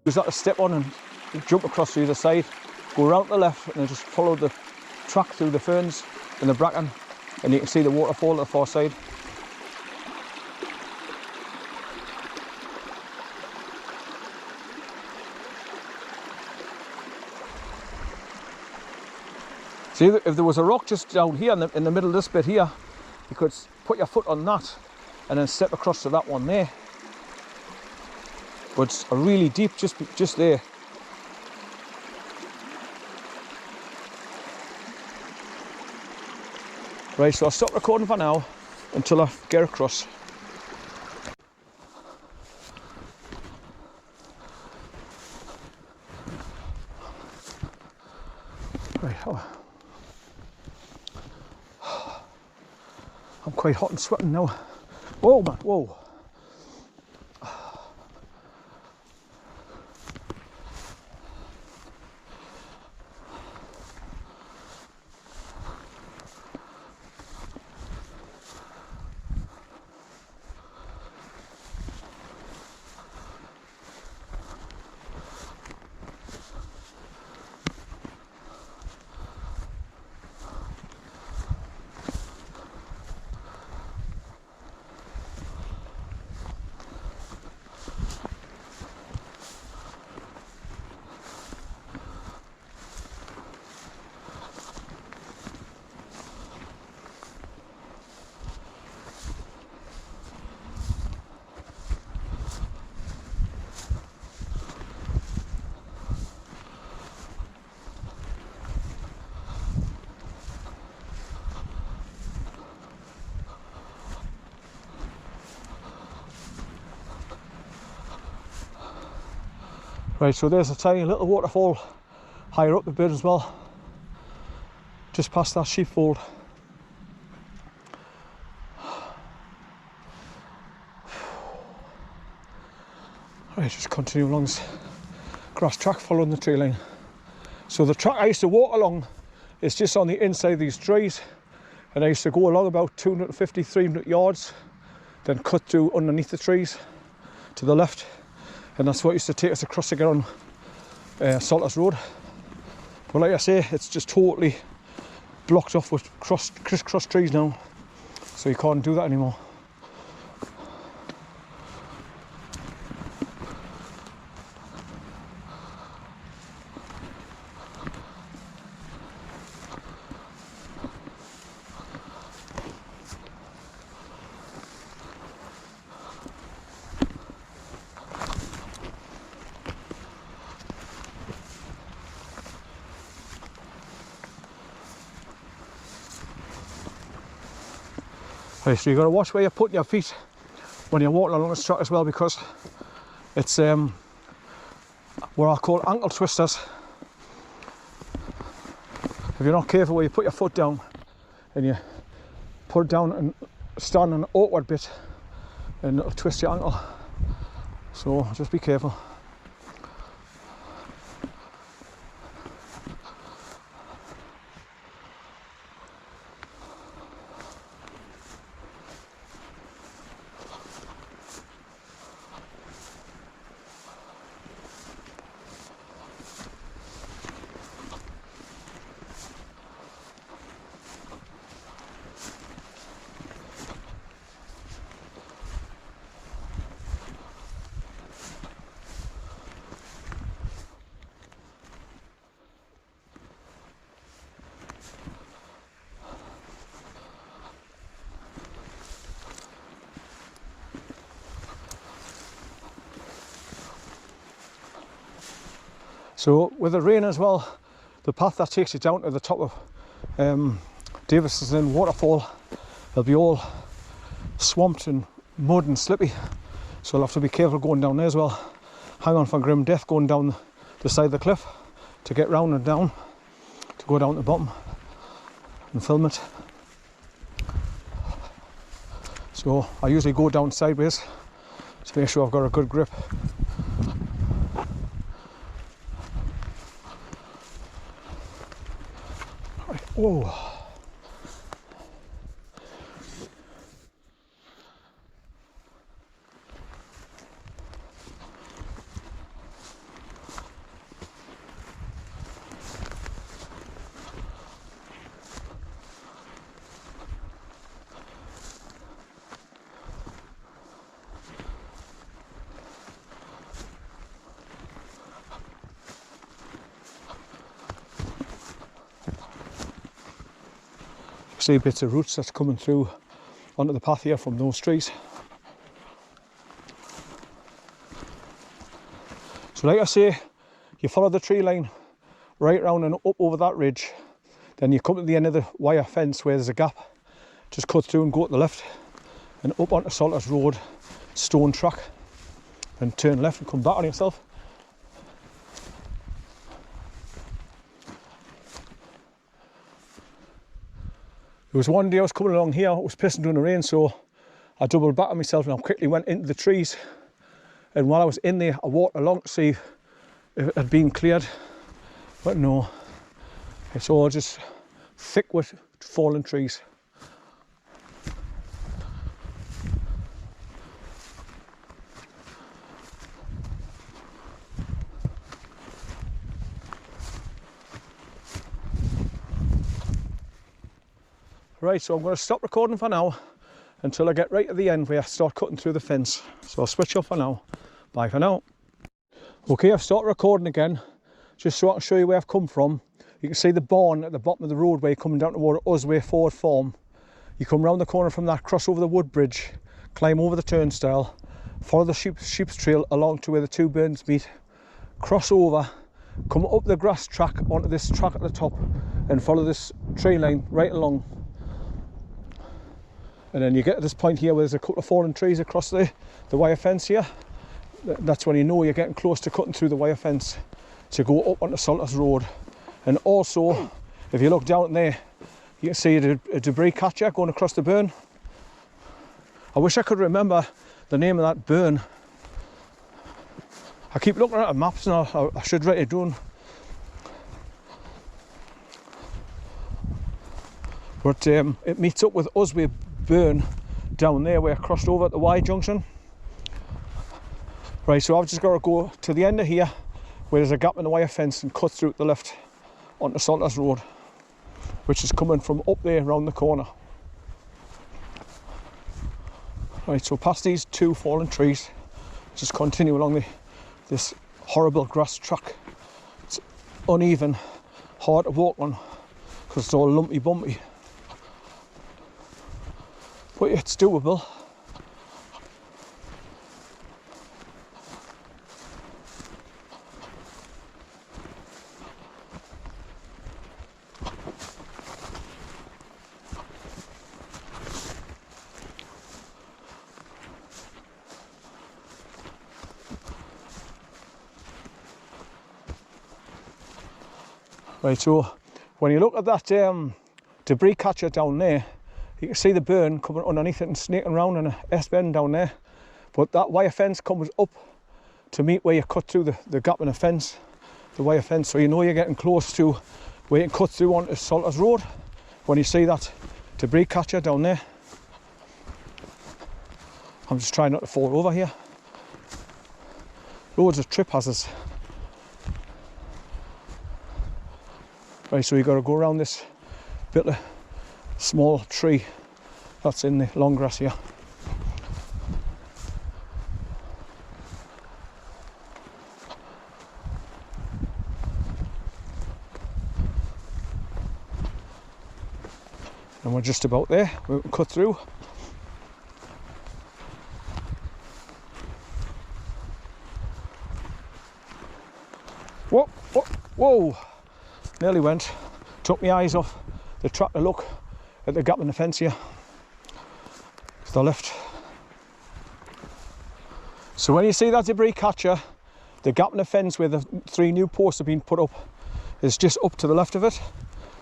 Use that to step on and jump across to the other side, go around to the left, and then just follow the track through the ferns and the bracken, and you can see the waterfall at the far side. See, if there was a rock just down here in the middle of this bit here, you could put your foot on that and then step across to that one there. But it's a really deep, just there. Right, so I'll stop recording for now until I get across. Right, I'm quite hot and sweating now. Whoa, man, whoa. Right, so there's a tiny little waterfall higher up a bit as well, just past that sheepfold. Right, just continue along this grass track following the tree line. So the track I used to walk along is just on the inside of these trees, and I used to go along about 250, 300 yards, then cut through underneath the trees to the left. And that's what used to take us across to get on Salters Road. But like I say, it's just totally blocked off with crisscross trees now, so you can't do that anymore. Right, so you've got to watch where you're putting your feet when you're walking along this track as well, because it's what I call ankle twisters. If you're not careful where you put your foot down and you put it down and stand on an awkward bit, and it'll twist your ankle. So just be careful. So with the rain as well, the path that takes you down to the top of DAVIDSONS LINN waterfall, they'll be all swamped and mud and slippy, so you'll have to be careful going down there as well. Hang on for grim death going down the side of the cliff to get round and down, to go down to the bottom and film it. So I usually go down sideways to make sure I've got a good grip. Whoa. see bits of roots that's coming through onto the path here from those trees. So like I say, you follow the tree line right round and up over that ridge, then you come to the end of the wire fence where there's a gap, just cut through and go to the left and up onto Salters Road, stone track, and turn left and come back on yourself. There was one day I was coming along here, it was pissing down the rain, so I doubled back on myself and I quickly went into the trees, and while I was in there I walked along to see if it had been cleared, but no, it's all just thick with fallen trees. Right, so I'm going to stop recording for now until I get right at the end where I start cutting through the fence. So I'll switch off for now. Bye for now. Okay, I've started recording again, just so I can show you where I've come from. You can see the barn at the bottom of the roadway coming down toward Usway Forward Farm. You come round the corner from that, cross over the wood bridge, climb over the turnstile, follow the sheep's trail along to where the two burns meet, cross over, come up the grass track onto this track at the top and follow this tree line right along. And then you get to this point here where there's a couple of fallen trees across the wire fence here. That's when you know you're getting close to cutting through the wire fence to go up onto Salters Road. And also, if you look down there, you can see a debris catcher going across the burn. I wish I could remember the name of that burn. I keep looking at the maps and I should write it down. But it meets up with Usway Burn down there where I crossed over at the Y junction. Right, so I've just got to go to the end of here where there's a gap in the wire fence and cut through to the left onto Salters Road, which is coming from up there around the corner. Right, so past these two fallen trees, just continue along this horrible grass track. It's uneven, hard to walk on because it's all lumpy bumpy. But it's doable. Right, so when you look at that debris catcher down there, you can see the burn coming underneath it and snaking around in a S-bend down there. But that wire fence comes up to meet where you cut through the gap in the fence, the wire fence, so you know you're getting close to where you can cut through onto Salters Road when you see that debris catcher down there. I'm just trying not to fall over here. Loads of trip hazards. Right, so you've got to go around this bit of small tree that's in the long grass here. And we're just about there, we can cut through. Whoa, whoa, whoa, nearly went. Took my eyes off the track to look at the gap in the fence here. To the left. So when you see that debris catcher, the gap in the fence where the 3 new posts have been put up is just up to the left of it.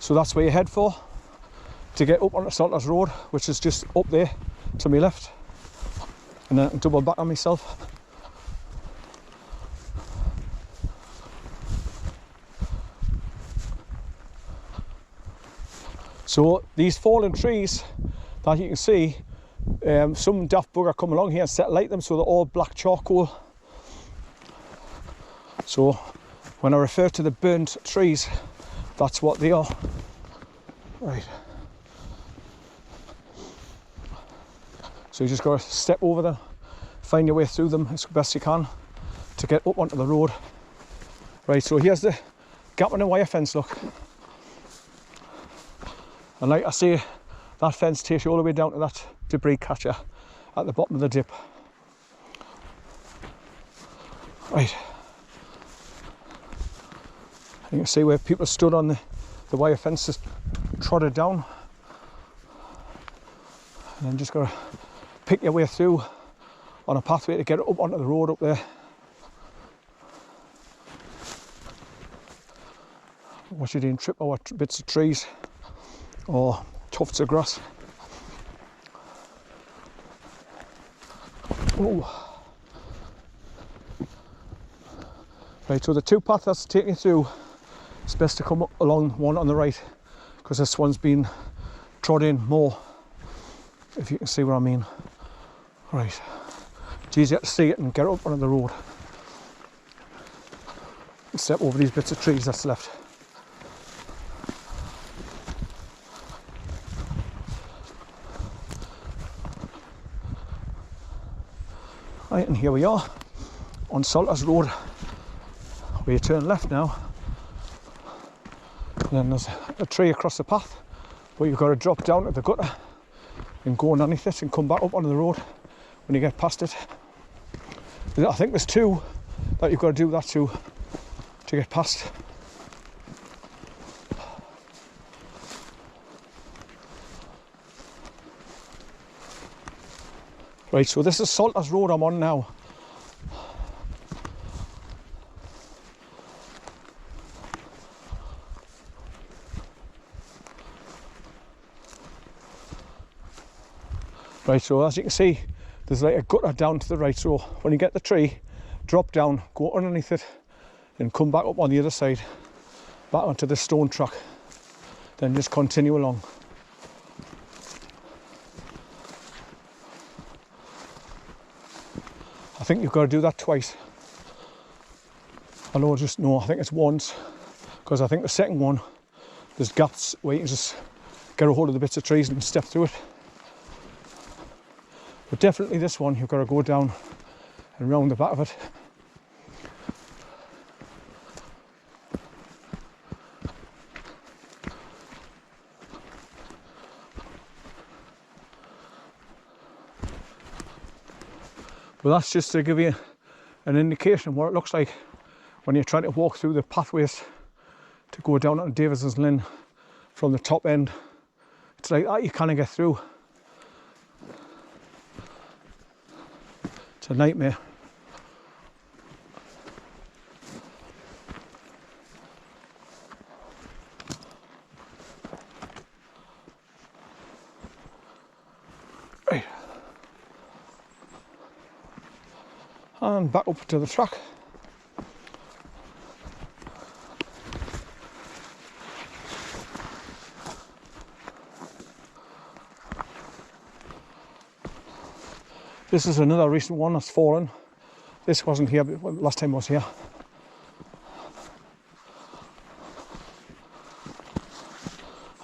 So that's where you head for to get up onto Salters Road, which is just up there to my left. And then I can double back on myself. So these fallen trees that you can see, some daft bugger come along here and set light them, so they're all black charcoal. So when I refer to the burnt trees, that's what they are. Right. So you just got to step over them, find your way through them as best you can to get up onto the road. Right, so here's the gap in the wire fence, look. And like I say, That fence takes you all the way down to that debris catcher at the bottom of the dip. Right. You can see where people stood on the wire fences, trotted down. And then just got to pick your way through on a pathway to get up onto the road up there. What you're doing, trip over bits of trees or tufts of grass. Oh. Right, so the two paths that's taking you through, it's best to come along one on the right, because this one's been trod in more, if you can see what I mean. Right, it's easier to see it and get up onto the road. Step over these bits of trees that's left. Right, and here we are on Salters Road, where you turn left now. And then there's a tree across the path, but you've got to drop down to the gutter and go underneath it and come back up onto the road when you get past it. I think there's two that you've got to do that to get past. Right, so this is Salters Road I'm on now. Right, so as you can see, there's like a gutter down to the right, so when you get the tree, drop down, go underneath it, and come back up on the other side, back onto the stone track, then just continue along. I think you've got to do that twice. I think it's once, because I think the second one, there's gaps where you can just get a hold of the bits of trees and step through it. But definitely this one, you've got to go down and round the back of it. But that's just to give you an indication of what it looks like when you're trying to walk through the pathways to go down on Davidson's Linn from the top end. It's like that, you kind of get through. It's a nightmare. Right. And back up to the track. This is another recent one that's fallen. This wasn't here, but last time I was here.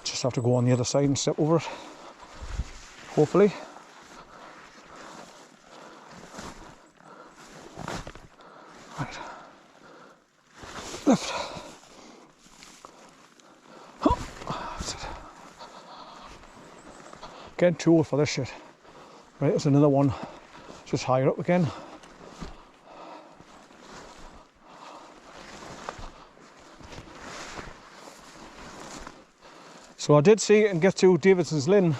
Just have to go on the other side and step over it, hopefully. Right. Left. Oh, that's it. Getting too old for this shit. Right, there's another one just higher up again. So I did see it and get to Davidson's Linn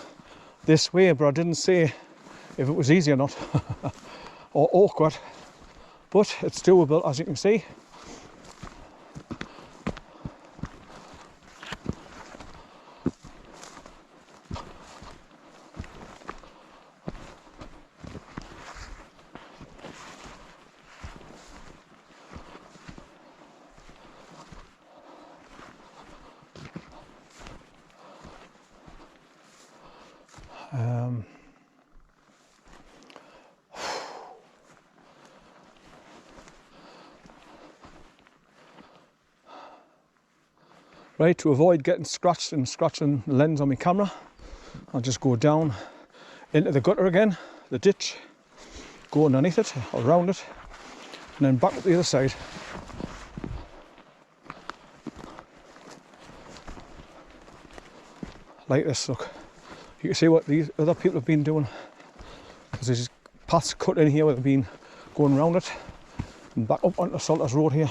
this way, but I didn't say if it was easy or not or awkward, but it's doable, as you can see. Right, to avoid getting scratched and scratching the lens on my camera, I'll just go down into the gutter again, the ditch, go underneath it or around it, and then back up the other side. Like this, look. You can see what these other people have been doing, because there's paths cut in here where they've been going around it and back up onto Salters Road here.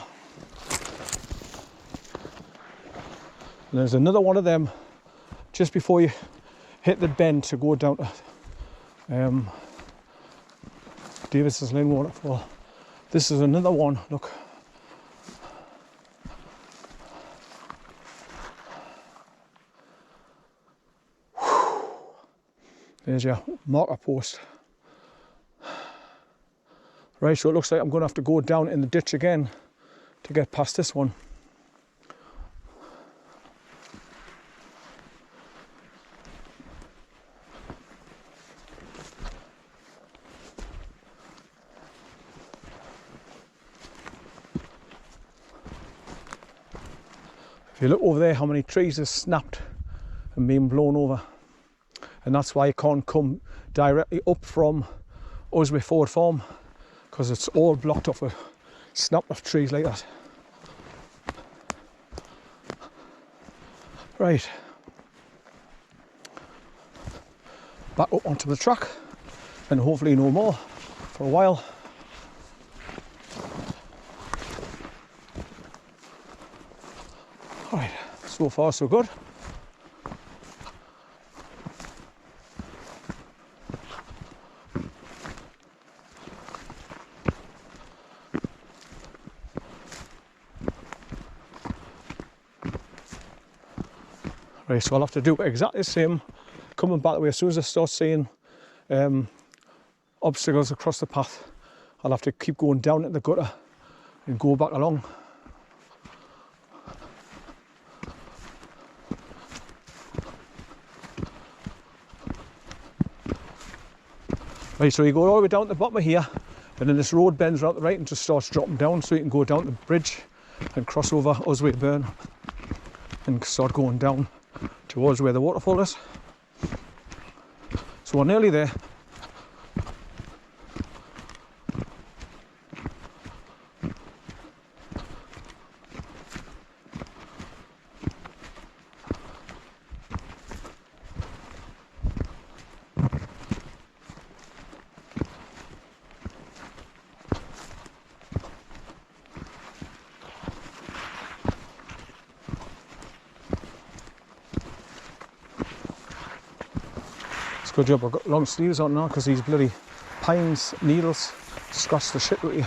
And there's another one of them just before you hit the bend to go down to Davidson's Linn waterfall. This is another one, look. There's your marker post. Right, so it looks like I'm going to have to go down in the ditch again to get past this one. If you look over there, how many trees have snapped and been blown over. And that's why you can't come directly up from Usway Forward Farm, because it's all blocked off with snapped off trees like that. Right, back up onto the track, and hopefully no more for a while. Right, so far so good. Right, so I'll have to do exactly the same coming back the way. As soon as I start seeing obstacles across the path, I'll have to keep going down at the gutter and go back along. Right, so you go all the way down to the bottom of here, and then this road bends right to the right and just starts dropping down, so you can go down the bridge and cross over Usway Burn and start going down towards where the waterfall is. So we're nearly there. Good job I've got long sleeves on now, because these bloody pines needles scratch the shit with you.